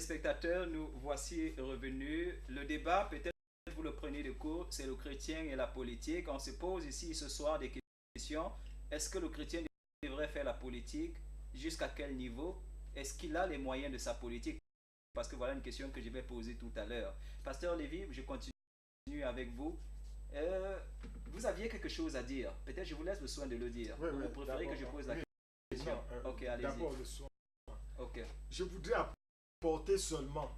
téléspectateurs, nous voici revenus. Le débat, peut-être vous le prenez de court, c'est le chrétien et la politique. On se pose ici ce soir des questions. Est-ce que le chrétien devrait faire la politique? Jusqu'à quel niveau? Est-ce qu'il a les moyens de sa politique? Parce que voilà une question que je vais poser tout à l'heure. Pasteur Lévy, je continue avec vous. Vous aviez quelque chose à dire. Peut-être je vous laisse le soin de le dire. Oui, vous préférez que je pose la question? Ok, allez-y. D'abord le soin. Ok. Je voudrais apporter seulement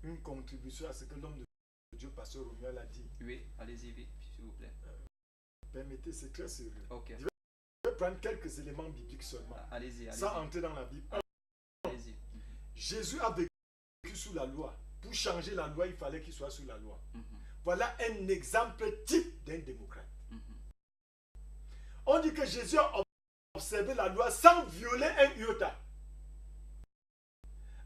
une contribution à ce que l'homme de Dieu, pasteur Romuald, a dit. Oui, allez-y vite, s'il vous plaît. Permettez, c'est très sérieux. Ok. Je vais prendre quelques éléments bibliques seulement. Allez-y. Sans entrer dans la Bible. Allez-y. Jésus a vécu sous la loi. Pour changer la loi, il fallait qu'il soit sous la loi. Voilà un exemple type d'un démocrate. On dit que Jésus a observé la loi sans violer un iota,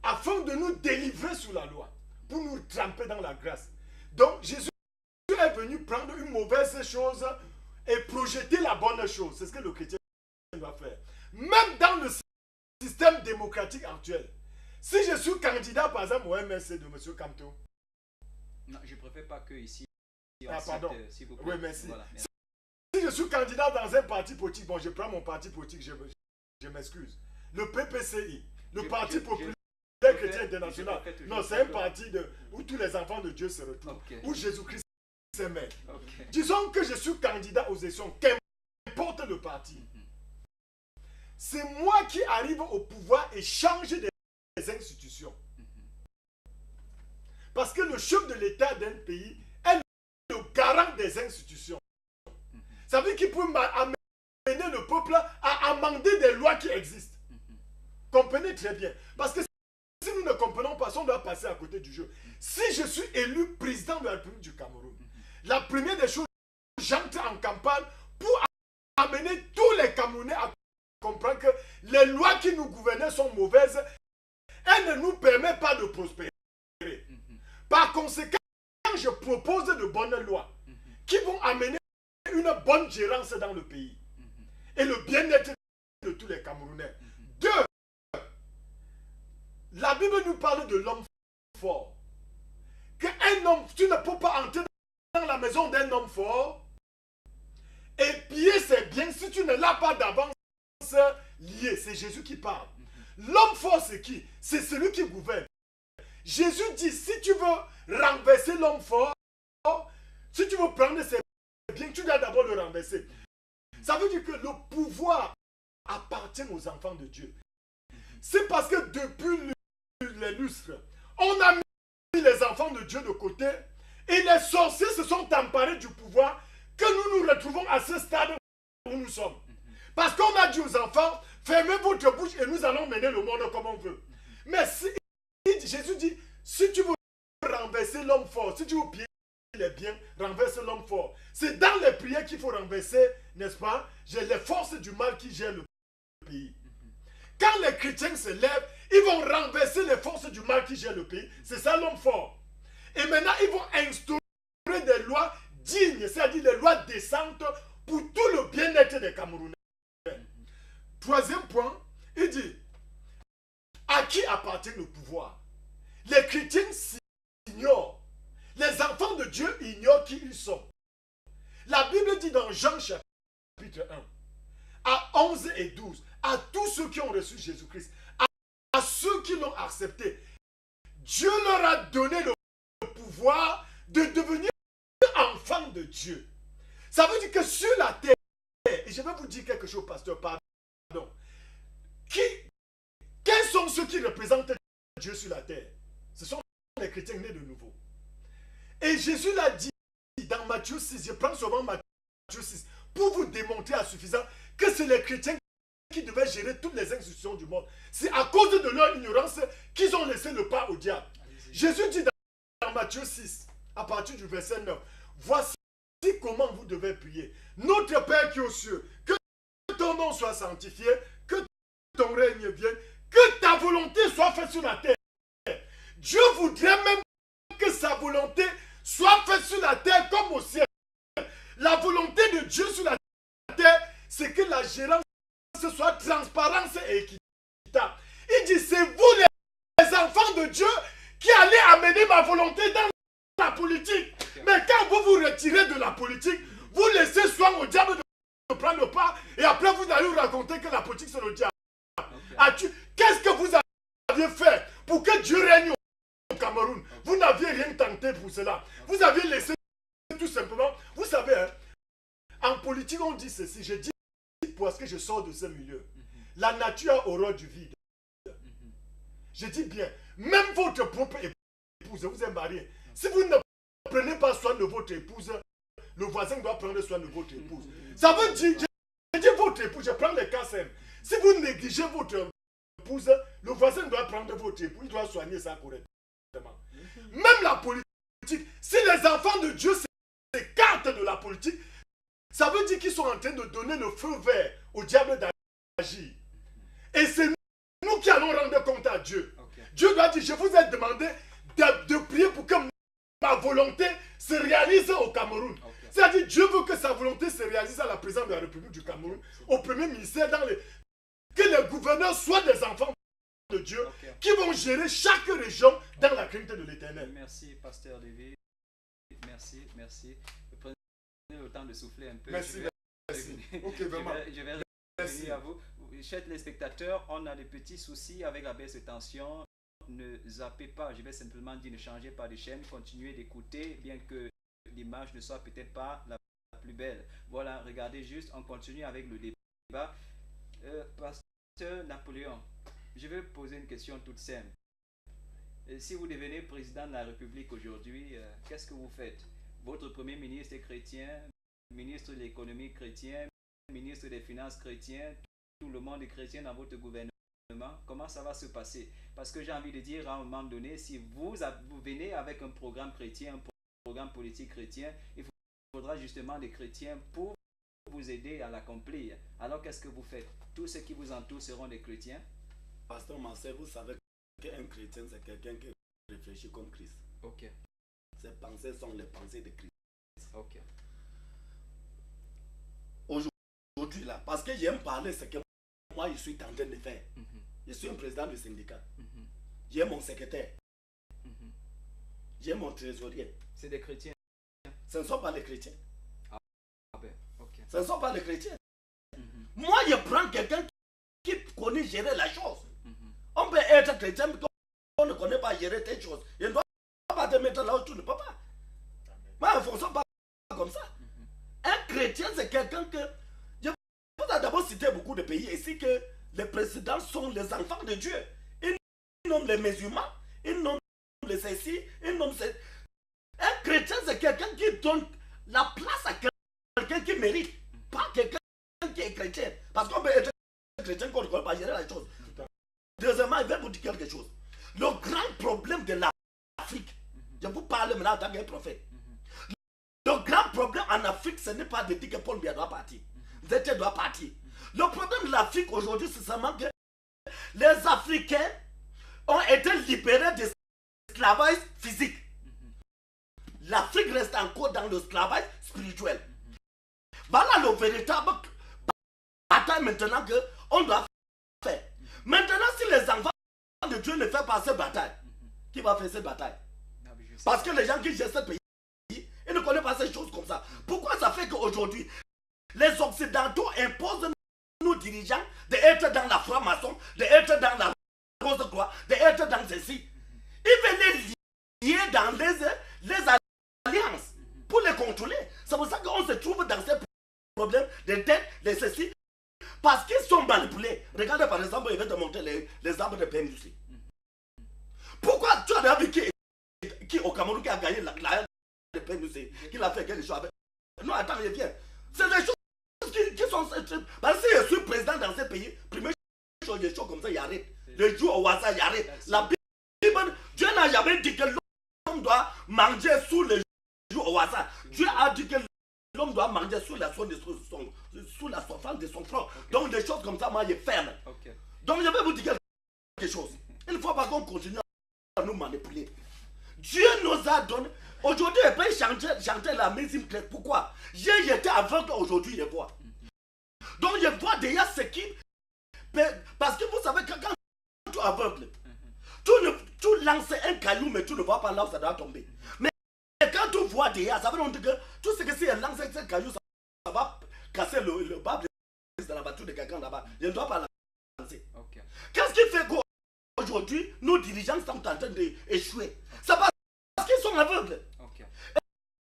afin de nous délivrer sous la loi, pour nous tremper dans la grâce. Donc Jésus est venu prendre une mauvaise chose et projeter la bonne chose. C'est ce que le chrétien doit faire. Même dans le système démocratique actuel, si je suis candidat par exemple au MSC de M. Kamto. Non, je ne préfère pas que ici. Pardon. S'il vous plaît. Oui, merci. Voilà, merci. Si je suis candidat dans un parti politique, bon, je prends mon parti politique, je m'excuse. Le PPCI, le Parti populaire chrétien international. Non, c'est un parti où tous les enfants de Dieu se retrouvent. Okay. Où Jésus-Christ s'aimait. Okay. Disons que je suis candidat aux élections, qu'importe le parti. C'est moi qui arrive au pouvoir et change des institutions. Parce que le chef de l'État d'un pays est le garant des institutions. Ça veut dire qu'il peut amener le peuple à amender des lois qui existent. Comprenez très bien. Parce que si nous ne comprenons pas, on doit passer à côté du jeu. Si je suis élu président de la République du Cameroun, la première des choses, j'entre en campagne pour amener tous les Camerounais à comprendre que les lois qui nous gouvernaient sont mauvaises. Elles ne nous permettent pas de prospérer. Par conséquent, je propose de bonnes lois qui vont amener une bonne gérance dans le pays et le bien-être de tous les Camerounais. Deux, la Bible nous parle de l'homme fort. Qu'un homme, tu ne peux pas entrer dans la maison d'un homme fort et piller ses biens si tu ne l'as pas d'avance lié. C'est Jésus qui parle. L'homme fort, c'est qui? C'est celui qui gouverne. Jésus dit, si tu veux renverser l'homme fort, si tu veux prendre ses biens, tu dois d'abord le renverser. Ça veut dire que le pouvoir appartient aux enfants de Dieu. C'est parce que depuis les lustres, on a mis les enfants de Dieu de côté et les sorciers se sont emparés du pouvoir que nous nous retrouvons à ce stade où nous sommes. Parce qu'on a dit aux enfants, fermez votre bouche et nous allons mener le monde comme on veut. Mais si, Jésus dit, si tu veux renverser l'homme fort, si tu veux piller les biens, renverse l'homme fort. C'est dans les prières qu'il faut renverser, n'est-ce pas? J'ai les forces du mal qui gèrent le pays. Quand les chrétiens se lèvent, ils vont renverser les forces du mal qui gèrent le pays. C'est ça l'homme fort. Et maintenant, ils vont instaurer des lois dignes, c'est-à-dire des lois décentes pour tout le bien-être des Camerounais. Troisième point, il dit, à qui appartient le pouvoir? Les chrétiens s'ignorent. Les enfants de Dieu ignorent qui ils sont. La Bible dit dans Jean chapitre 1, à 11 et 12, à tous ceux qui ont reçu Jésus-Christ, à ceux qui l'ont accepté, Dieu leur a donné le pouvoir de devenir enfants de Dieu. Ça veut dire que sur la terre, et je vais vous dire quelque chose, pasteur, pardon, quels sont ceux qui représentent Dieu sur la terre? Ce sont les chrétiens nés de nouveau. Et Jésus l'a dit dans Matthieu 6, je prends souvent Matthieu 6, pour vous démontrer à suffisant que c'est les chrétiens qui devaient gérer toutes les institutions du monde. C'est à cause de leur ignorance qu'ils ont laissé le pas au diable. Jésus dit dans Matthieu 6, à partir du verset 9, voici comment vous devez prier. Notre Père qui est aux cieux, que ton nom soit sanctifié, que ton règne vienne, que ta volonté soit faite sur la terre. Dieu voudrait même que sa volonté soit faite sur la terre comme au ciel. La volonté de Dieu sur la terre, c'est que la gérance soit transparente et équitable. Il dit, c'est vous les enfants de Dieu qui allait amener ma volonté dans la politique. Mais quand vous vous retirez de la politique, vous laissez soin au diable de prendre le pas et après vous allez vous raconter que la politique c'est le diable. Qu'est-ce que vous aviez fait pour que Dieu règne au Cameroun? Vous n'aviez rien tenté pour cela. Vous aviez laissé tout simplement. Vous savez, hein, en politique on dit ceci, je dis parce que je sors de ce milieu. La nature a horreur du vide. Je dis bien, même votre propre épouse, vous êtes marié. Si vous ne prenez pas soin de votre épouse, le voisin doit prendre soin de votre épouse. Ça veut dire, je dis votre épouse, je prends les cas simples. Si vous négligez votre épouse, le voisin doit prendre votre épouse, il doit soigner ça correctement. Même la politique, si les enfants de Dieu s'écartent de la politique, ça veut dire qu'ils sont en train de donner le feu vert au diable d'agir. Et c'est nous qui allons rendre compte à Dieu. Dieu doit dire, je vous ai demandé de prier pour que ma volonté se réalise au Cameroun. C'est-à-dire, Dieu veut que sa volonté se réalise à la présidence de la République du Cameroun, au premier ministère, que les gouverneurs soient des enfants de Dieu qui vont gérer chaque région dans la crainte de l'Éternel. Merci, pasteur David. Merci, merci. Prenez le temps de souffler un peu. Merci, merci. Ok, vraiment. Je vais revenir à vous. Chers téléspectateurs, on a des petits soucis avec la baisse de tension. Ne zappez pas, je vais simplement dire ne changez pas de chaîne, continuez d'écouter, bien que l'image ne soit peut-être pas la plus belle. Voilà, regardez juste, on continue avec le débat. Pasteur Napoléon, je vais poser une question toute simple. Si vous devenez président de la République aujourd'hui, qu'est-ce que vous faites? Votre premier ministre est chrétien, ministre de l'économie chrétien, ministre des finances chrétien, tout le monde est chrétien dans votre gouvernement. Comment ça va se passer? Parce que j'ai envie de dire à un moment donné, si vous venez avec un programme chrétien, un programme politique chrétien, il faudra justement des chrétiens pour vous aider à l'accomplir. Alors qu'est-ce que vous faites? Tous ceux qui vous entourent seront des chrétiens? Pasteur Marcel, vous savez qu'un chrétien c'est quelqu'un qui réfléchit comme Christ. Ok. Ses pensées sont les pensées de Christ. Ok. Aujourd'hui là, parce que j'aime parler, c'est que moi je suis en train de faire. Je suis un président du syndicat. J'ai mon secrétaire. J'ai mon trésorier. C'est des chrétiens? Ce ne sont pas les chrétiens. Ah ben, ok. Ce ne sont pas les chrétiens. Moi, je prends quelqu'un qui connaît gérer la chose. On peut être chrétien, mais on ne connaît pas gérer tes choses. Je ne dois pas te mettre là où tu ne peux pas. Moi, ne fonctionne pas comme ça. Un chrétien, c'est quelqu'un que... Je vous ai d'abord cité beaucoup de pays ici que les présidents sont les enfants de Dieu. Ils nomment les musulmans, ils nomment les ceci, ils nomment ces... Un chrétien, c'est quelqu'un qui donne la place à quelqu'un qui mérite, pas quelqu'un qui est chrétien. Parce qu'on peut être chrétien qu'on ne connaît pas gérer la chose. Deuxièmement, je vais vous dire quelque chose. Le grand problème de l'Afrique, je vous parle maintenant en tant qu'un prophète. Le grand problème en Afrique, ce n'est pas de dire que Paul Biya doit partir. Zété doit partir. Le problème de l'Afrique aujourd'hui, c'est seulement que les Africains ont été libérés de l'esclavage physique. L'Afrique reste encore dans l'esclavage spirituel. Voilà le véritable bataille maintenant qu'on doit faire. Maintenant, si les enfants de Dieu ne font pas cette bataille, qui va faire cette bataille? Parce que les gens qui gèrent ce pays, ils ne connaissent pas ces choses comme ça. Pourquoi ça fait qu'aujourd'hui, les Occidentaux imposent nos dirigeants d'être dans la franc-maçon, d'être dans la rose-croix, d'être dans ceci? Ils veulent les lier dans les alliances pour les contrôler. C'est pour ça qu'on se trouve dans ces problèmes de tête, de ceci, parce qu'ils sont manipulés. Regardez par exemple, je vais te montrer les arbres de PNUC. Pourquoi tu as vu qui au Cameroun qui a gagné la de PNUC, qui l'a fait quelque chose avec... Non, attends, je viens. C'est des choses qui sont... Parce que si je suis président dans ce pays, première chose, des choses comme ça, il arrête. Le jour au hasard, il arrête. La Bible, Dieu n'a jamais dit que l'homme doit manger sous le jour au hasard. Dieu a dit que l'homme doit manger sous la souffrance de son front. Donc des choses comme ça, moi, je ferme. Donc je vais vous dire quelque chose. Il ne faut pas qu'on continue à nous manipuler. Dieu nous a donné... Aujourd'hui, je peux chanter la musique. Pourquoi? J'étais aveugle, aujourd'hui je vois. Donc je vois déjà ce qui... Parce que vous savez que quand tu es aveugle, Tu lances un caillou, mais tu ne vois pas là où ça doit tomber. Mais quand tu vois derrière, ça veut dire que tu sais que si elle lance un caillou, ça va casser le bas de la voiture de quelqu'un là-bas. Je ne dois pas la lancer. Ok. Qu'est-ce qui fait qu'aujourd'hui, nos dirigeants sont en train d'échouer? C'est parce qu'ils sont aveugles. Ok.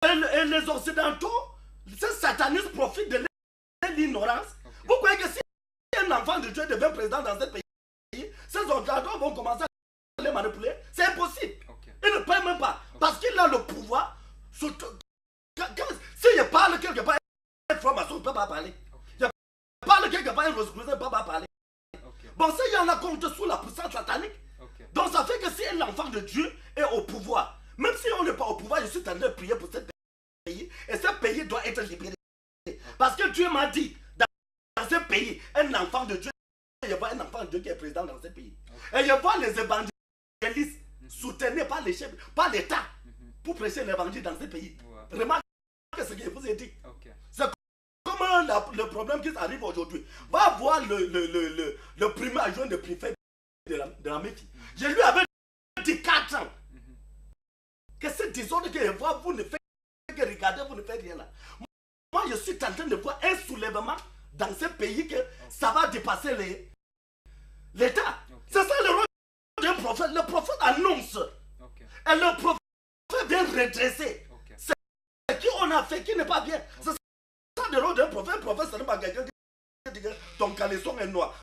Et les Occidentaux, ces satanistes profitent de l'ignorance. Ok. Vous croyez que si un enfant de Dieu devient président dans ce pays, ces Occidentaux vont commencer à les manipuler? C'est impossible. Ok. Il ne peut même pas. Ok. Parce qu'il a le pouvoir. Si je parle quelque part, un franc-maçon ne peut pas parler. Ok. Je parle quelque part, un rosicrucier ne peut pas parler. Ok. Bon, s'il y en a compte sous la puissance satanique, Ok. donc ça fait que si un enfant de Dieu est au pouvoir, même si on n'est pas au pouvoir, je suis en train de prier pour ce pays. Et ce pays doit être libéré. Parce que Dieu m'a dit, dans ce pays, un enfant de Dieu, je vois un enfant de Dieu qui est président dans ce pays. Ok. Et je vois les évangélistes soutenus par les chefs, par l'État, pour prêcher l'évangile dans ce pays. Ouais. Remarquez ce que je vous ai dit. Ok. C'est comme le problème qui arrive aujourd'hui. Va voir le premier adjoint de préfet de la Métis. Je lui avais dit 4 ans que cette désordre que je vois, vous ne faites que regarder, vous ne faites rien là. Moi, je suis en train de voir un soulèvement dans ce pays que ça va dépasser l'État. Ok. C'est ça le rôle d'un prophète. Le prophète annonce. Ok. Et le prophète vient redresser. Ok. Ce qu'on a fait qui n'est pas bien. C'est ça le rôle d'un prophète. Un prophète, ce n'est pas quelqu'un qui dit que ton caleçon est noir,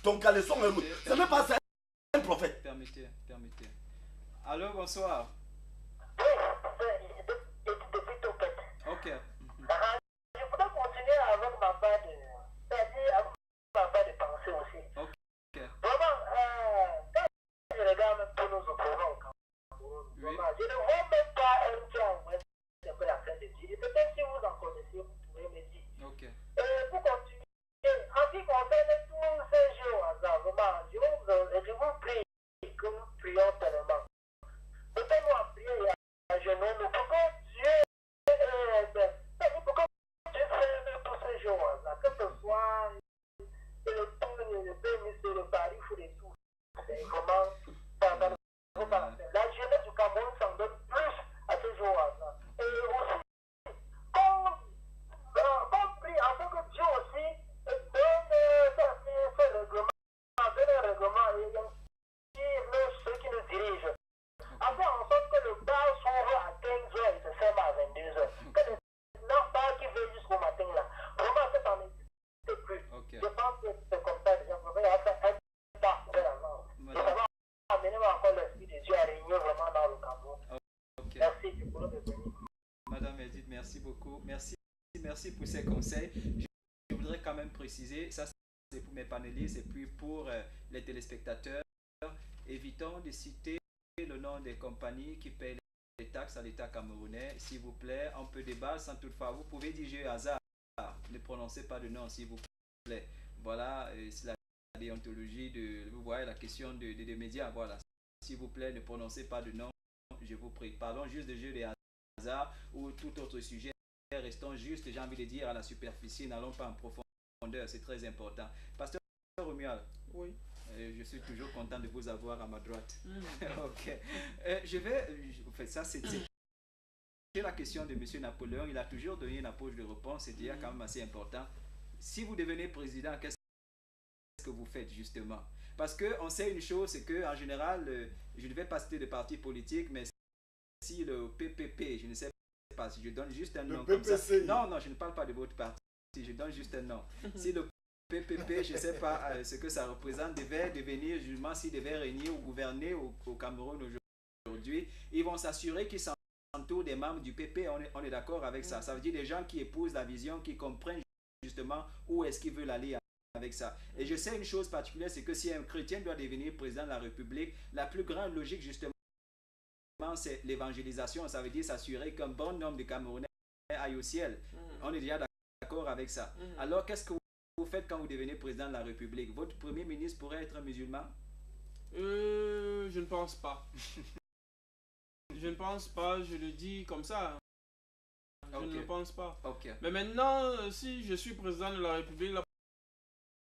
ton caleçon est rouge. Ce n'est pas ça un prophète. Permettez. Allô, bonsoir. Depuis tout petit. Ok. Je voudrais continuer avec ma part de pensée aussi. Ok. Vraiment, quand je regarde tous nos opposants au Cameroun, Oui. vraiment, je ne vois même pas un qui a envoyé un peu la fin de dire. Et peut-être si vous en connaissez, vous pouvez me dire. Ok. Pour continuer, en ce qui concerne tous ces jeux au hasard, vraiment, je vous prie que nous prions tellement. Mettez-nous à prier et à genoux, pourquoi Dieu pourquoi Dieu fait tous ces jours, là, que ce soit le tour, le bénis, le tarif ou le tout. C'est vraiment, la jeunesse du Cameroun s'en donne plus à ce jour là. Et aussi, qu'on prie afin que Dieu aussi donne ce règlement, donne un règlement et ceux qui nous dirigent. Afin en sorte que le bar s'ouvre à 15h et se ferme à 22h. Que les bar qui veulent jusqu'au matin là. Vraiment, ça n'en existe plus. Ok. Je pense que c'est comme ça déjà. Il y a un bar de la mort. Et ça va amener encore l'esprit de Dieu à régner vraiment dans le Cameroun. Ok. Merci, tu pourrais me bénir. Madame Edith, merci beaucoup. Merci pour ces conseils. Je voudrais quand même préciser, ça c'est pour mes panélistes et puis pour les téléspectateurs. Évitons de citer le nom des compagnies qui payent les taxes à l'État camerounais. S'il vous plaît, on peut débattre sans toutefois. Vous pouvez dire jeu hasard. Ne prononcez pas de nom, s'il vous plaît. Voilà, c'est la déontologie de. Vous voyez la question des médias. Voilà. S'il vous plaît, ne prononcez pas de nom. Je vous prie. Parlons juste de jeu de hasard ou tout autre sujet. Restons juste, j'ai envie de dire, à la superficie. N'allons pas en profondeur. C'est très important. Pasteur Romuald. Oui. Je suis toujours content de vous avoir à ma droite. Ok. Je vais. En fait, ça, c'est la question de M. Napoléon. Il a toujours donné une approche de réponse. C'est déjà quand même assez important. Si vous devenez président, qu'est-ce que vous faites justement? Parce qu'on sait une chose, c'est qu'en général, je ne vais pas citer de parti politique, mais si le PPP, je ne sais pas, si je donne juste un nom comme ça. Non, je ne parle pas de votre parti. Je donne juste un nom. Si le PPP, je ne sais pas ce que ça représente, devait devenir, justement, s'il devait régner ou gouverner au Cameroun aujourd'hui, ils vont s'assurer qu'ils s'entourent des membres du PP. On est d'accord avec ça. Ça veut dire des gens qui épousent la vision, qui comprennent justement où est-ce qu'ils veulent aller avec ça. Et je sais une chose particulière, c'est que si un chrétien doit devenir président de la République, la plus grande logique justement, c'est l'évangélisation. Ça veut dire s'assurer qu'un bon nombre de Camerounais aillent au ciel. On est déjà d'accord avec ça. Alors, qu'est-ce que vous faites quand vous devenez président de la République? Votre premier ministre pourrait être un musulman? Je ne pense pas. Je ne pense pas, je le dis comme ça. Je ne pense pas. Ok. Mais maintenant, si je suis président de la République, la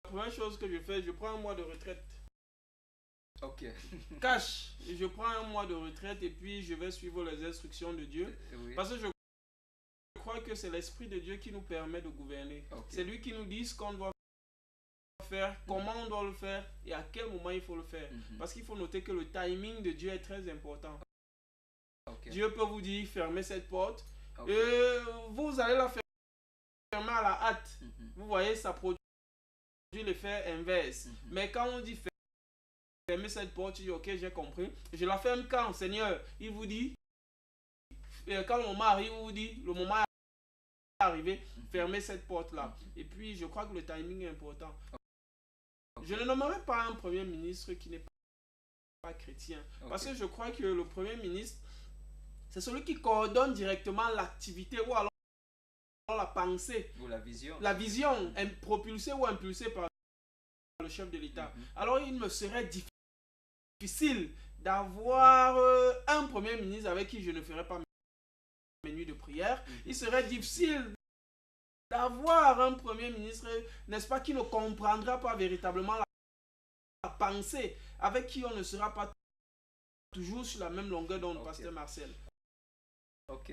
première chose que je fais, je prends un mois de retraite. Ok. Cash, je prends un mois de retraite et puis je vais suivre les instructions de Dieu. Oui. Parce que je crois que c'est l'Esprit de Dieu qui nous permet de gouverner. Ok. C'est lui qui nous dit ce qu'on doit faire, comment on doit le faire et à quel moment il faut le faire. Parce qu'il faut noter que le timing de Dieu est très important. Ok. Dieu peut vous dire fermez cette porte. Ok. Vous allez la fermer à la hâte. Vous voyez, ça produit l'effet inverse. Mais quand on dit fermer cette porte, tu dis ok, j'ai compris. Je la ferme quand, Seigneur? Il vous dit, quand le moment arrive, il vous dit, le moment est arrivé, fermez cette porte-là. Et puis, je crois que le timing est important. Je ne nommerai pas un premier ministre qui n'est pas chrétien. Parce que je crois que le premier ministre, c'est celui qui coordonne directement l'activité ou alors la pensée. Ou la vision. La vision propulsée ou impulsée par le chef de l'État. Alors, il me serait difficile d'avoir un premier ministre avec qui je ne ferais pas mes nuits de prière. Il serait difficile d'avoir un premier ministre, n'est-ce pas, qui ne comprendra pas véritablement la pensée, avec qui on ne sera pas toujours sur la même longueur d'onde, pasteur Marcel.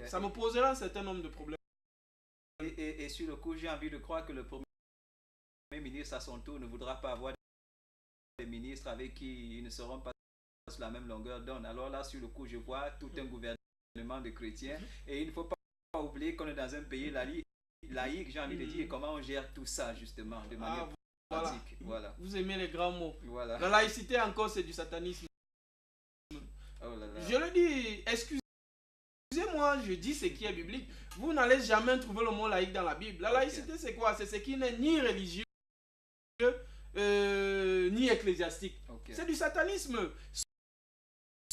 Ça me poserait un certain nombre de problèmes. Et sur le coup, j'ai envie de croire que le premier ministre à son tour ne voudra pas avoir des ministres avec qui ils ne seront pas sur la même longueur d'onde. Alors là, sur le coup, je vois tout un gouvernement de chrétiens. Et il ne faut pas oublier qu'on est dans un pays laïque, j'ai envie de dire, comment on gère tout ça justement de manière pratique. Voilà. Vous aimez les grands mots. Voilà. La laïcité encore, c'est du satanisme. Oh là là. Je le dis, excusez-moi, je dis ce qui est biblique. Vous n'allez jamais trouver le mot laïque dans la Bible. La laïcité, c'est quoi? C'est ce qui n'est ni religieux, ni ecclésiastique. C'est du satanisme.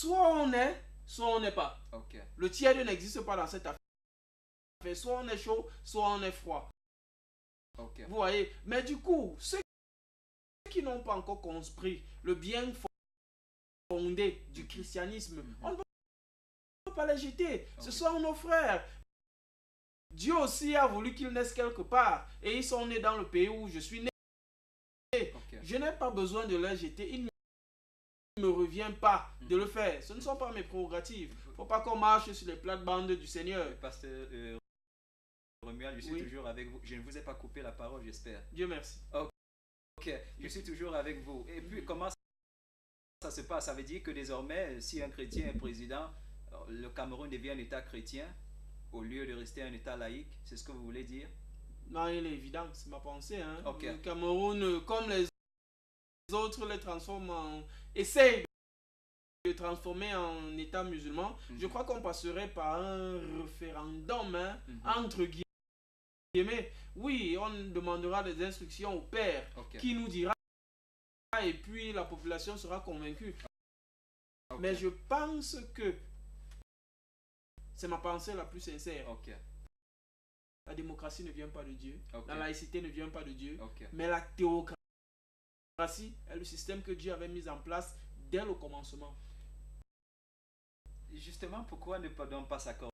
Soit on est, soit on n'est pas. Le tiers n'existe pas dans cette affaire. Soit on est chaud, soit on est froid. Vous voyez? Mais du coup, ceux qui n'ont pas encore compris le bien fondé du christianisme, on ne peut pas les jeter. Ce sont nos frères. Dieu aussi a voulu qu'ils naissent quelque part. Et ils sont nés dans le pays où je suis né. Je n'ai pas besoin de les jeter. Il ne me revient pas de le faire. Ce ne sont pas mes prérogatives. Il ne faut pas qu'on marche sur les plates-bandes du Seigneur. Pasteur Romuald, je suis toujours avec vous. Je ne vous ai pas coupé la parole, j'espère. Dieu merci. Ok, je suis toujours avec vous. Et puis, comment ça se passe? Ça veut dire que désormais, si un chrétien est président, le Cameroun devient un État chrétien au lieu de rester un État laïque. C'est ce que vous voulez dire? Non, il est évident, c'est ma pensée. Le Cameroun, comme les autres, les transforment essayent de transformer en État musulman. Je crois qu'on passerait par un référendum, entre guillemets. Oui, on demandera des instructions au père qui nous dira et puis la population sera convaincue. Mais je pense que c'est ma pensée la plus sincère. La démocratie ne vient pas de Dieu. La laïcité ne vient pas de Dieu. Mais la théocratie est le système que Dieu avait mis en place dès le commencement. Justement, pourquoi ne donc pas s'accorder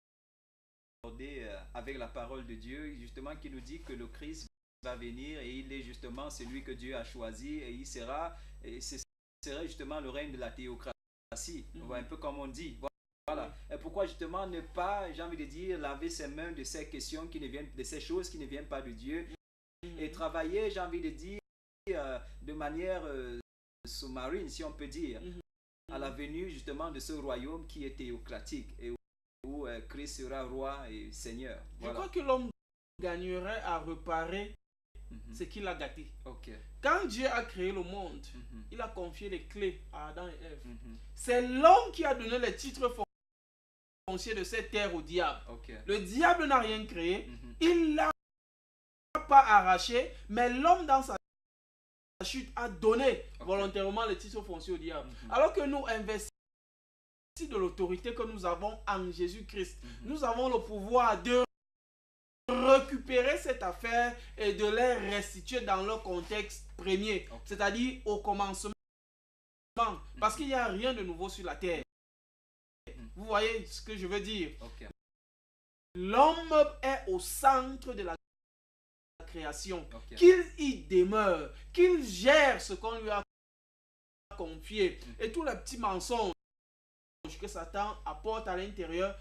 avec la parole de Dieu, justement, qui nous dit que le Christ va venir et il est justement celui que Dieu a choisi et ce serait justement le règne de la théocratie. Un peu comme on dit. Voilà. Et pourquoi justement ne pas, j'ai envie de dire, laver ses mains de ces questions qui ne viennent, de ces choses qui ne viennent pas de Dieu et travailler, j'ai envie de dire, de manière sous-marine, si on peut dire, à la venue justement de ce royaume qui est théocratique et où Christ sera roi et seigneur. Je crois que l'homme gagnerait à réparer ce qu'il a gâté. Quand Dieu a créé le monde, il a confié les clés à Adam et Ève. C'est l'homme qui a donné les titres fonciers de cette terre au diable. Le diable n'a rien créé, il l'a pas arraché, mais l'homme dans sa chute a donné volontairement les titres fonciers au diable. Alors que nous investissons de l'autorité que nous avons en Jésus-Christ, nous avons le pouvoir de récupérer cette affaire et de les restituer dans leur contexte premier, c'est-à-dire au commencement, parce qu'il n'y a rien de nouveau sur la terre. Vous voyez ce que je veux dire? L'homme est au centre de la création, qu'il y demeure, qu'il gère ce qu'on lui a confié. Et tous les petits mensonges que Satan apporte à l'intérieur,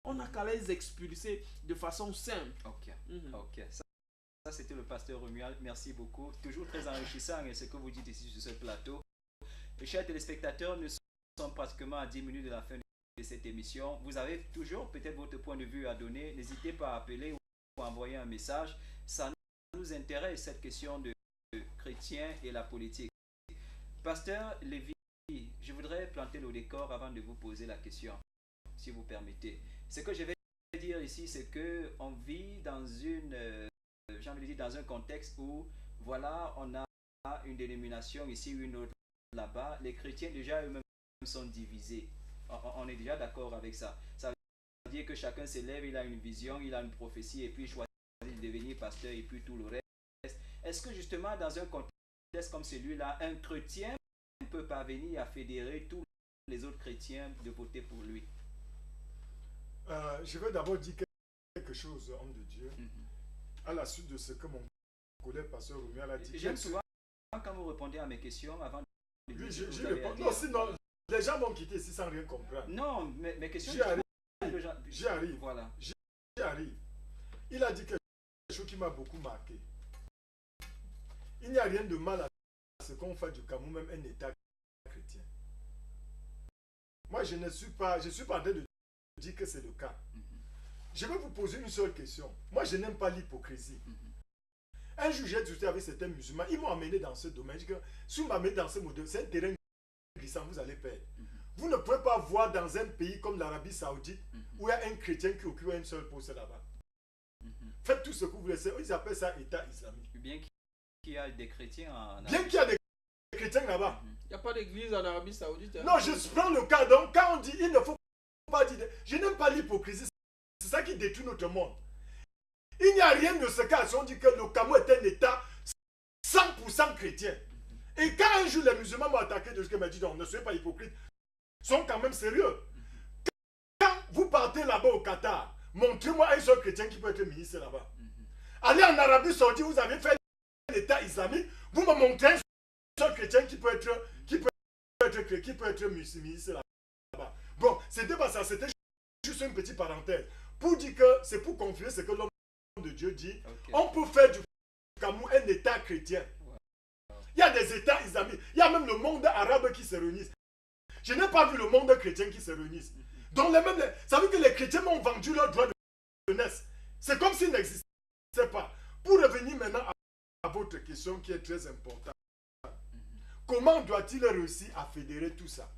on n'a qu'à les expulser de façon simple. Ok, ok. Ça c'était le pasteur Romuald. Merci beaucoup. Toujours très enrichissant ce que vous dites ici sur ce plateau. Et chers téléspectateurs, nous sommes pratiquement à 10 minutes de la fin de cette émission. Vous avez toujours peut-être votre point de vue à donner. N'hésitez pas à appeler ou à envoyer un message. Ça nous intéresse, cette question de chrétien et la politique. Pasteur Lévy, je voudrais planter le décor avant de vous poser la question, si vous permettez. Ce que je vais dire ici, c'est qu'on vit dans j'ai envie de dire dans un contexte où, voilà, on a une dénomination ici, une autre là-bas. Les chrétiens déjà eux-mêmes sont divisés. On est déjà d'accord avec ça. Ça veut dire que chacun s'élève, il a une vision, il a une prophétie et puis il choisit de devenir pasteur et puis tout le reste. Est-ce que justement dans un contexte comme celui-là, un chrétien peut parvenir à fédérer tous les autres chrétiens de voter pour lui? Je vais d'abord dire quelque chose, homme de Dieu, à la suite de ce que mon collègue pasteur Romuald a dit. J'aime souvent quand vous répondez à mes questions avant de oui, je réponds. Non, sinon, les gens vont quitter ici sans rien comprendre. Non, mes questions... J'y arrive. Voilà. J'y arrive. Il a dit quelque chose qui m'a beaucoup marqué. Il n'y a rien de mal à ce qu'on fait du Cameroun, même un État chrétien. Moi, je suis pas en train de dire que c'est le cas. Je vais vous poser une seule question. Moi, je n'aime pas l'hypocrisie. Un jour, j'ai discuté avec certains musulmans. Ils m'ont amené dans ce domaine. Je dis que si vous m'amenez dans ce modèle, c'est un terrain glissant, vous allez perdre. Vous ne pouvez pas voir dans un pays comme l'Arabie Saoudite où il y a un chrétien qui occupe un seul poste là-bas. Faites tout ce que vous voulez. Ils appellent ça État islamique. Bien qu'il y a des chrétiens en Arabie. Bien qu'il y a des chrétiens là-bas. Il n'y a pas d'église en Arabie Saoudite. Non, je prends le cas. Donc, quand on dit il ne faut pas dire. Je n'aime pas l'hypocrisie. C'est ça qui détruit notre monde. Il n'y a rien de ce cas. Si on dit que le Cameroun est un État 100% chrétien. Et quand un jour les musulmans m'ont attaqué de ce que m'a dit, non, ne soyez pas hypocrite, ils sont quand même sérieux. Quand vous partez là-bas au Qatar, montrez-moi un seul chrétien qui peut être ministre là-bas. Allez en Arabie Saoudite, vous avez fait un État islamique, vous me montrez un seul chrétien qui peut être ministre là-bas. Bon, c'était pas ça, c'était juste une petite parenthèse. Pour dire que c'est pour confirmer ce que l'homme de Dieu dit. On peut faire du Cameroun un État chrétien. Il y a des États islamiques. Il y a même le monde arabe qui se réunissent. Je n'ai pas vu le monde chrétien qui se réunissent. Donc ça veut dire que les chrétiens m'ont vendu leur droit de jeunesse. C'est comme s'ils n'existaient pas. Pour revenir maintenant à votre question qui est très importante. Comment doit-il réussir à fédérer tout ça?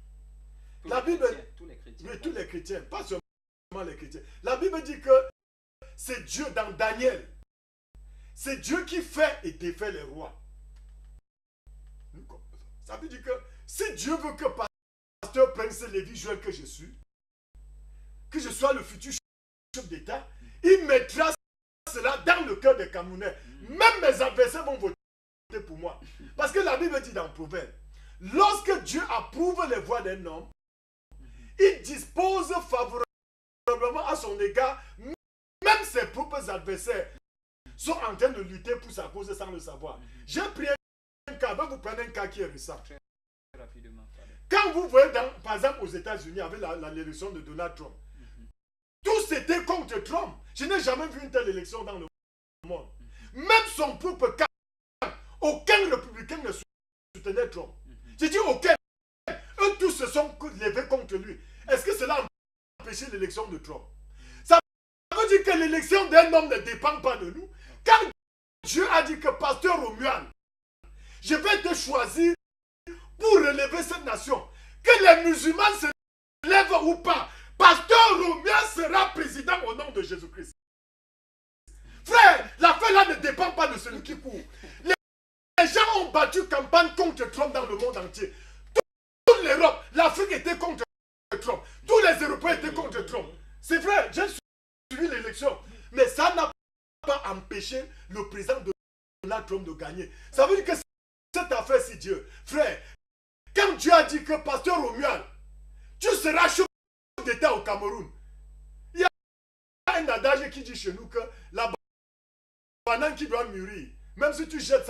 La Bible, tous les chrétiens. Oui, tous les chrétiens, pas seulement les chrétiens. La Bible dit que c'est Dieu dans Daniel. C'est Dieu qui fait et défait les rois. Ça veut dire que si Dieu veut que pasteur Prince Lévy Joël que je suis, que je sois le futur chef d'État, il mettra cela dans le cœur des Camerounais. Même mes adversaires vont voter pour moi. Parce que la Bible dit dans Proverbe, lorsque Dieu approuve les voies d'un homme, il dispose favorablement à son égard, même ses propres adversaires sont en train de lutter pour sa cause sans le savoir. J'ai pris un cas, vous prenez un cas qui est récent. Très rapidement. Quand vous voyez, par exemple, aux États-Unis, avec l'élection de Donald Trump, tous étaient contre Trump. Je n'ai jamais vu une telle élection dans le monde. Même son propre camp, aucun républicain ne soutenait Trump. J'ai dit aucun. Eux tous se sont levés contre lui. Est-ce que cela a empêché l'élection de Trump? Ça veut dire que l'élection d'un homme ne dépend pas de nous. Quand Dieu a dit que pasteur Romuald, je vais te choisir pour relever cette nation, que les musulmans se lèvent ou pas, pasteur Romuald sera président au nom de Jésus-Christ. Frère, l'affaire là ne dépend pas de celui qui court. Les gens ont battu campagne contre Trump dans le monde entier. Toute l'Europe, l'Afrique était contre Trump. Tous les Européens étaient contre Trump. C'est vrai, j'ai suivi l'élection. Mais ça n'a pas empêché le président de Donald Trump de gagner. Ça veut dire que cette affaire, c'est Dieu. Frère, quand Dieu a dit que pasteur Romuald, tu seras chef d'État au Cameroun, il y a un adage qui dit chez nous que la banane qui doit mûrir, même si tu jettes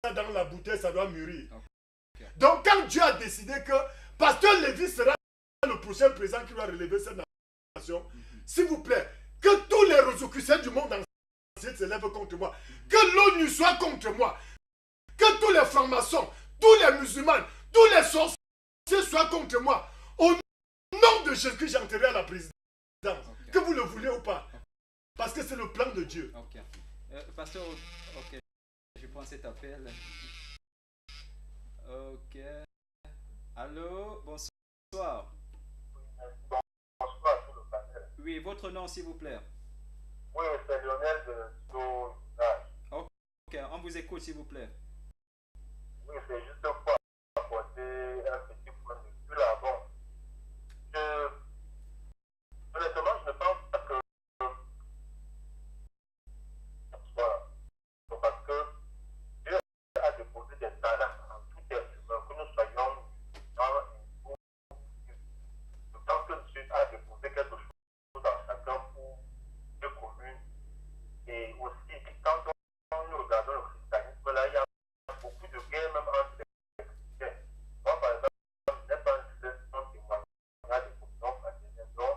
ça dans la bouteille, ça doit mûrir. Donc quand Dieu a décidé que Pasteur Lévy sera le prochain président qui va relever cette nation, s'il vous plaît, que tous les ressourcisseurs du monde entier se lèvent contre moi. Que l'ONU soit contre moi. Que tous les francs-maçons, tous les musulmans, tous les sorciers soient contre moi. Au nom de Jésus, j'entrerai à la présidence. Que vous le voulez ou pas. Parce que c'est le plan de Dieu. Ok. Pasteur, ok. Je prends cet appel. Ok. Allô, bonsoir. Bonsoir, tout le panel. Oui, votre nom s'il vous plaît. Oui, c'est Lionel de Tito Village. Ok, on vous écoute s'il vous plaît. Oui, c'est juste pour apporter un petit point de vue là. Bon, honnêtement, je ne pense pas que voilà. Parce que Dieu a déposé des talents en tout être humain, que nous soyons dans je pense que Dieu a déposé quelque chose dans chacun pour deux communes. Et aussi, quand nous regardons le christianisme, là, il y a beaucoup de guerres même entre les chrétiens. Moi, par exemple, je n'ai pas un témoignage de position fraternelle. Donc,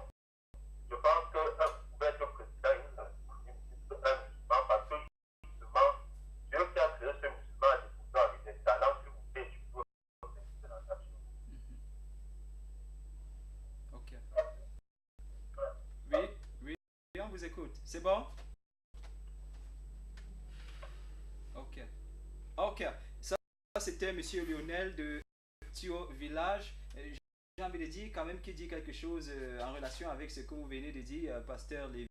je pense qu'un pouvait être président, il nous a un musulman, parce que justement, Dieu qui a créé ce musulman a déposé avec des talents que vous pouvez utiliser dans la nation. Ok. Oui, on vous écoute. C'est bon? Ok. Ok. Ça c'était Monsieur Lionel de Tio Village. J'ai envie de dire quand même qu'il dit quelque chose en relation avec ce que vous venez de dire, Pasteur Lévy,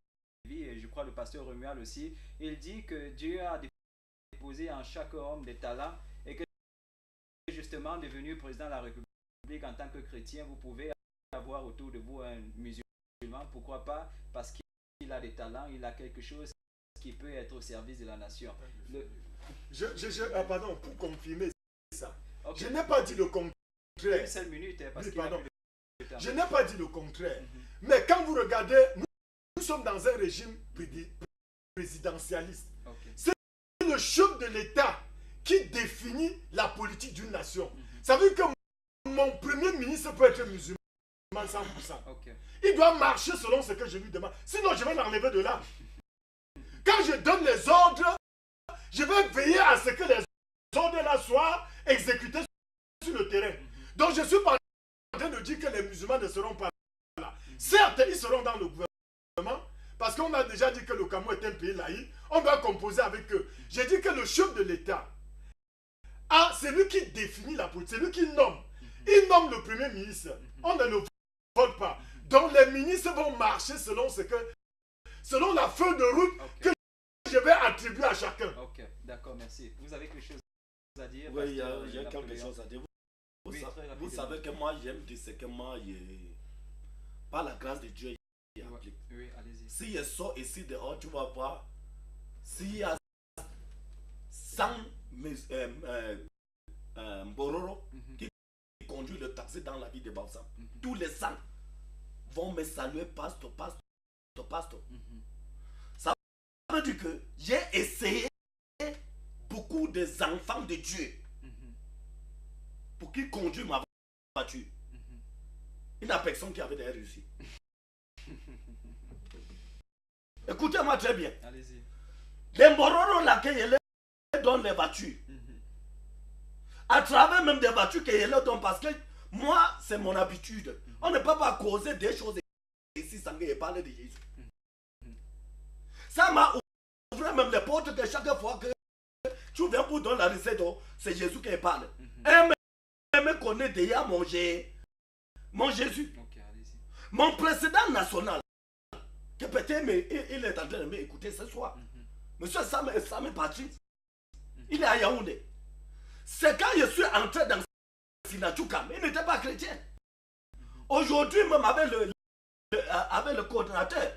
et je crois le Pasteur Romuald aussi. Il dit que Dieu a déposé en chaque homme des talents et que justement devenu président de la République en tant que chrétien, vous pouvez avoir autour de vous un musulman. Pourquoi pas? Parce qu'il a des talents, il a quelque chose qui peut être au service de la nation. Pardon, pour confirmer ça. Okay. Je n'ai pas dit le contraire. Une seule minute, parce oui, qu'il pardon. a plus de Je n'ai pas dit le contraire. Mais quand vous regardez, nous sommes dans un régime présidentialiste. Okay. C'est le chef de l'État qui définit la politique d'une nation. Ça veut dire que mon premier ministre peut être musulman 100%. Okay. Il doit marcher selon ce que je lui demande. Sinon, je vais l'enlever de là. Quand je donne les ordres, je vais veiller à ce que les ordres-là soient exécutés sur le terrain. Donc, je ne suis pas en train de dire que les musulmans ne seront pas là. Certes, ils seront dans le gouvernement, parce qu'on a déjà dit que le Cameroun est un pays laïque. On doit composer avec eux. J'ai dit que le chef de l'État, c'est lui qui définit la politique, c'est lui qui nomme. Il nomme le premier ministre. On ne le vote pas. Donc, les ministres vont marcher selon la feuille de route que je vais attribuer à chacun. Ok, d'accord, merci. Vous avez quelque chose à dire? Oui, il y a quelque chose à dire. Vous savez que moi, j'aime dire ce que moi, par la grâce de Dieu, il applique. Oui, allez-y. Si je sors ici dehors, tu vas voir, s'il y a 100 Bororo qui conduisent le taxi dans la ville de Bausan, tous les 100 vont me saluer, pasteur. Ça veut dire que j'ai essayé beaucoup des enfants de Dieu pour qu'ils conduisent ma voiture. Il n'y a personne qui avait réussi. Écoutez-moi très bien. Allez-y. Les Bororo là que je leur donne les voitures. À travers même des voitures que je leur donne, parce que moi, c'est mon habitude. On ne peut pas causer des choses ici sans que je parle de Jésus. Ça m'a ouvert même les portes que chaque fois que tu viens pour donner la recette, c'est Jésus qui parle. Et me connaît déjà mon Jésus. Ok, allez-y. Mon président national, que peut-être il est en train de m'écouter ce soir. Monsieur Sam Patrice, il est à Yaoundé. C'est quand je suis entré dans Sinachukam, il n'était pas chrétien. Aujourd'hui, même avec le coordinateur,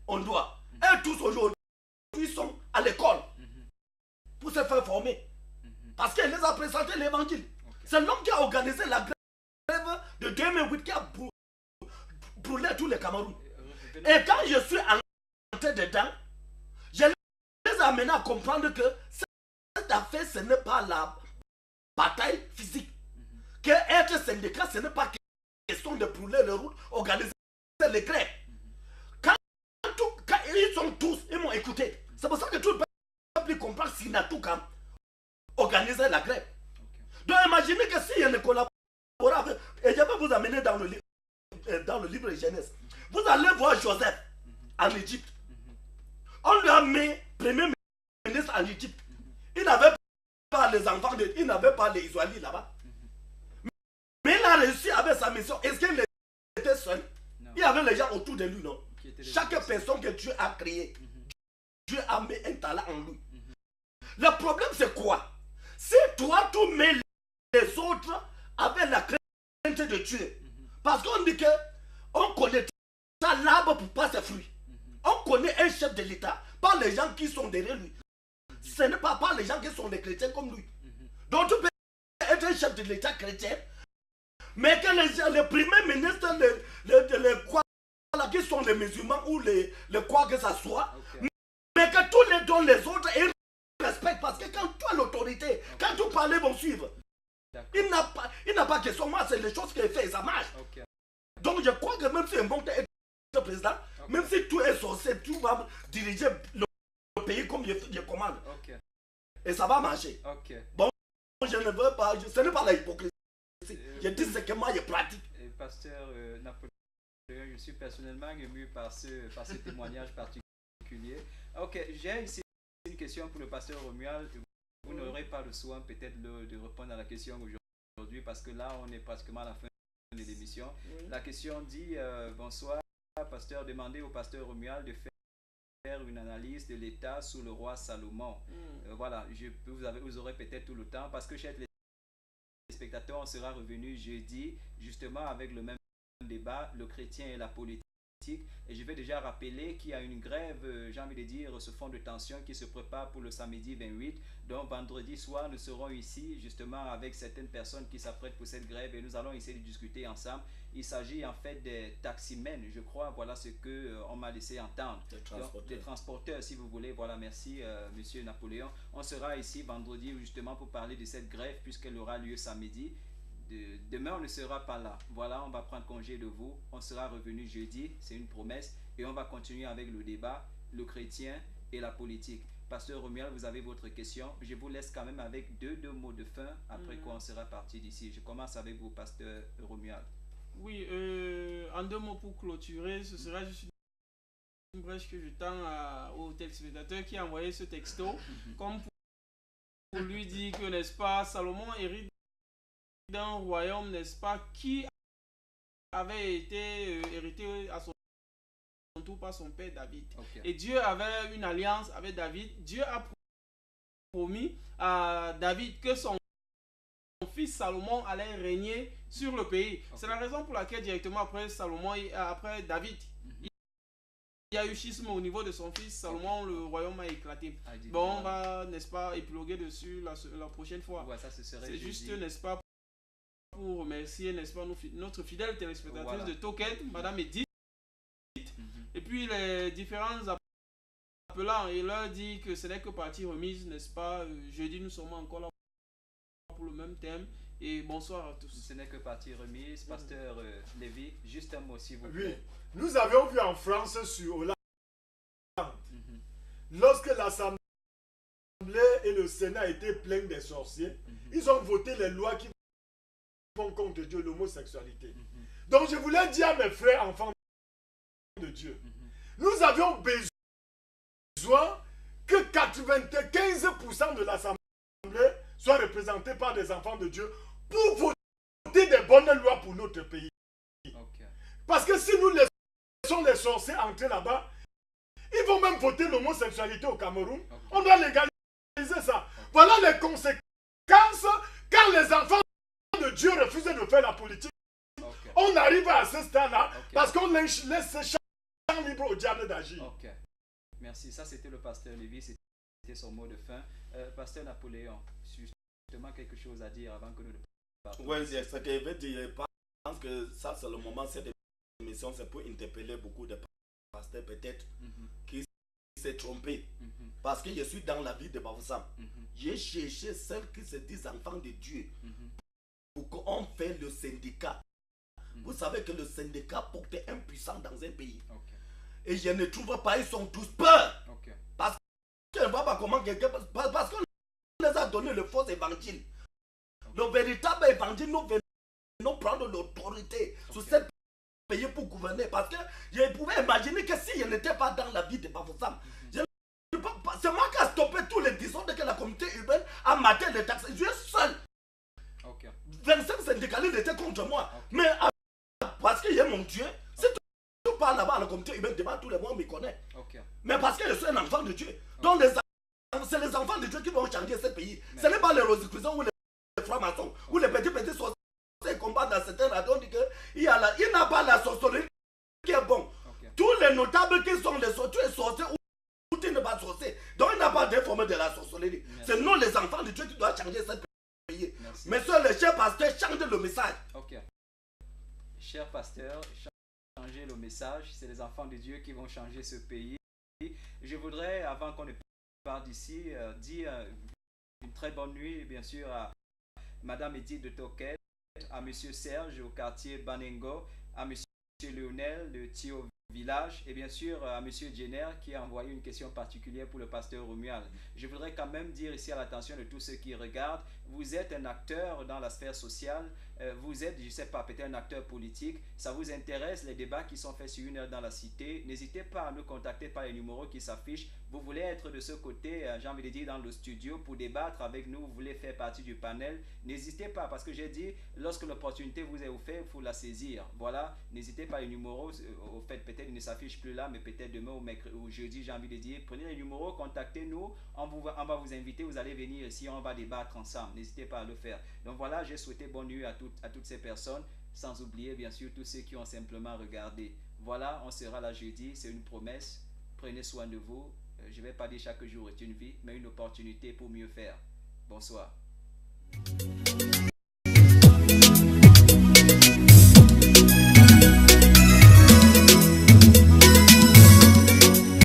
on doit. Et tous aujourd'hui sont à l'école pour se faire former. Parce qu'il les a présenté l'évangile. C'est l'homme qui a organisé la grève de 2008 qui a brûlé tous les Cameroun. Et quand je suis entré dedans, je les ai amenés à comprendre que cette affaire, ce n'est pas la bataille physique. Que être syndicat, ce n'est pas question de brûler les routes, organiser les grèves. Quand ils sont tous, ils m'ont écouté. C'est pour ça que tout le peuple comprend s'il n'a tout qu'à organiser la grève. Donc imaginez que s'il y a une collaboration, et je vais vous amener dans le livre de Genèse. Vous allez voir Joseph en Égypte. On lui a mis premier ministre en Égypte. Il n'avait pas les enfants, il n'avait pas les Israélites là-bas. Mais il a réussi avec sa mission. Est-ce qu'il était seul? Non. Il y avait les gens autour de lui, non? Chaque personne que Dieu a créée, Dieu a mis un talent en lui. Le problème, c'est quoi? Si toi, tu mets les autres avec la crainte de Dieu, parce qu'on dit que on connaît l'arbre pour pas ses fruits. On connaît un chef de l'État, pas les gens qui sont derrière lui. Ce n'est pas les gens qui sont des chrétiens comme lui. Donc tu peux être un chef de l'État chrétien, mais que les premiers ministres, les quoi, qui sont les musulmans ou les quoi que ça soit, mais que tous les dons les autres ils respectent, parce que quand tu as l'autorité, quand tu parles, ils vont suivre. Il n'a pas question. Moi, c'est les choses qu'il fait, ça marche. Donc je crois que même si un bon être président, même si tu es sorcier, tu vas diriger le pays comme je commande. Et ça va marcher. Bon, je ne veux pas, ce n'est pas la hypocrisie. Je dis ce que moi je pratique. Pasteur Napoléon, je suis personnellement ému par ce témoignage particulier. J'ai ici une question pour le pasteur Romuald. Vous n'aurez pas le soin peut-être de répondre à la question aujourd'hui parce que là on est pratiquement à la fin de l'émission. La question dit bonsoir pasteur, demandez au pasteur Romuald de faire une analyse de l'État sous le roi Salomon. Voilà, vous aurez peut-être tout le temps parce que chers spectateurs, on sera revenu jeudi justement avec le même débat, le chrétien et la politique. Et je vais déjà rappeler qu'il y a une grève, j'ai envie de dire, ce fond de tension qui se prépare pour le samedi 28. Donc vendredi soir, nous serons ici justement avec certaines personnes qui s'apprêtent pour cette grève et nous allons essayer de discuter ensemble. Il s'agit en fait des taximens, je crois, voilà ce qu'on m'a laissé entendre. Des transporteurs, si vous voulez. Voilà, merci monsieur Napoléon. On sera ici vendredi justement pour parler de cette grève puisqu'elle aura lieu samedi. Demain, on ne sera pas là. Voilà, on va prendre congé de vous. On sera revenu jeudi, c'est une promesse. Et on va continuer avec le débat, le chrétien et la politique. Pasteur Romuald, vous avez votre question. Je vous laisse quand même avec deux mots de fin, après quoi on sera parti d'ici. Je commence avec vous, pasteur Romuald. Oui, en 2 mots pour clôturer, ce sera juste une brèche que je tends au téléspectateur qui a envoyé ce texto, comme pour lui dire que, n'est-ce pas, Salomon hérite d'un royaume, n'est-ce pas, qui avait été hérité à son tour par son père David. Et Dieu avait une alliance avec David. Dieu a promis à David que son fils Salomon allait régner sur le pays. C'est la raison pour laquelle directement après après David, il y a eu schisme au niveau de son fils Salomon, le royaume a éclaté. Bon, on va, n'est-ce pas, épiloguer dessus la prochaine fois. C'est juste, n'est-ce pas, pour remercier, n'est-ce pas, notre fidèle téléspectatrice de Token, Madame Edith, et puis les différents appelants, et leur dit que ce n'est que partie remise, n'est-ce pas, jeudi nous sommes encore là pour le même thème, et bonsoir à tous. Ce n'est que partie remise. Pasteur Lévy, juste un mot s'il vous plaît. Oui, nous avions vu en France sur Hollande, lorsque l'Assemblée et le Sénat étaient pleins des sorciers, ils ont voté les lois qui vont contre Dieu, l'homosexualité. Donc je voulais dire à mes frères enfants de Dieu, nous avions besoin que 95% de l'Assemblée soit représentée par des enfants de Dieu pour voter des bonnes lois pour notre pays. Parce que si nous laissons les sorciers entrer là-bas, ils vont même voter l'homosexualité au Cameroun. On doit légaliser ça. Voilà les conséquences quand les enfants de Dieu refusent de faire la politique. On arrive à ce stade-là parce qu'on laisse ce champ libre au diable d'agir. Merci. Ça, c'était le pasteur Lévy. C'était son mot de fin. Pasteur Napoléon, justement quelque chose à dire avant que nous ne partions. Oui, c'est ce que je veux dire. Je pense que ça, c'est le moment, cette émission, c'est pour interpeller beaucoup de pasteurs peut-être qui s'est trompé. Parce que je suis dans la vie de Bafoussam. J'ai cherché celles qui se disent enfants de Dieu pour qu'on fait le syndicat. Vous savez que le syndicat porte un puissant dans un pays. Et je ne trouve pas, ils sont tous peur. Parce que je ne vois pas comment quelqu'un... Parce qu'on les a donné le faux évangile. Le véritable évangile, nous venons prendre l'autorité sur ce pays pour gouverner. Parce que je pouvais imaginer que si je n'étais pas dans la vie de Bafoussam, c'est moi qui ai stoppé tous les désordres que la communauté urbaine a maté les taxes. Je suis seul. 25 syndicalistes étaient contre moi. Mais parce que j'ai mon Dieu, si tu parles là-bas à la communauté urbaine, devant tout le monde me connaît. Mais parce que je suis un enfant de Dieu. Donc c'est les enfants de Dieu qui vont changer ce pays. Ce n'est pas les rosicruciens ou les francs-maçons ou les petits sorciers qui combattent dans certains radios. On dit qu'il n'a pas la sorcellerie qui est bon. Tous les notables qui sont les sorciers ou tu n'es pas sorcier. Donc il n'a pas d'informé de la sorcellerie. C'est nous les enfants de Dieu qui doivent changer ce pays. Monsieur le cher pasteur, changez le message. Cher pasteur, changer le message. C'est les enfants de Dieu qui vont changer ce pays. Je voudrais, avant qu'on ne parte d'ici, dire une très bonne nuit, bien sûr, à Madame Edith de Toquet, à Monsieur Serge au quartier Banengo, à Monsieur Lionel de Thio Village et bien sûr à Monsieur Jenner qui a envoyé une question particulière pour le pasteur Romuald. Je voudrais quand même dire ici à l'attention de tous ceux qui regardent, vous êtes un acteur dans la sphère sociale, vous êtes, je ne sais pas, peut-être un acteur politique, ça vous intéresse les débats qui sont faits sur Une heure dans la cité, n'hésitez pas à nous contacter par les numéros qui s'affichent. Vous voulez être de ce côté, j'ai envie de dire dans le studio pour débattre avec nous, vous voulez faire partie du panel, n'hésitez pas parce que j'ai dit, lorsque l'opportunité vous est offerte, il faut la saisir. Voilà, n'hésitez pas les numéros, au fait peut-être ils ne s'affichent plus là, mais peut-être demain ou jeudi, j'ai envie de dire, prenez les numéros, contactez-nous, on va vous inviter, vous allez venir ici, on va débattre ensemble, n'hésitez pas à le faire. Donc voilà, j'ai souhaité bonne nuit à toutes ces personnes, sans oublier bien sûr tous ceux qui ont simplement regardé. Voilà, on sera là jeudi, c'est une promesse, prenez soin de vous. Je ne vais pas dire chaque jour est une vie, mais une opportunité pour mieux faire. Bonsoir.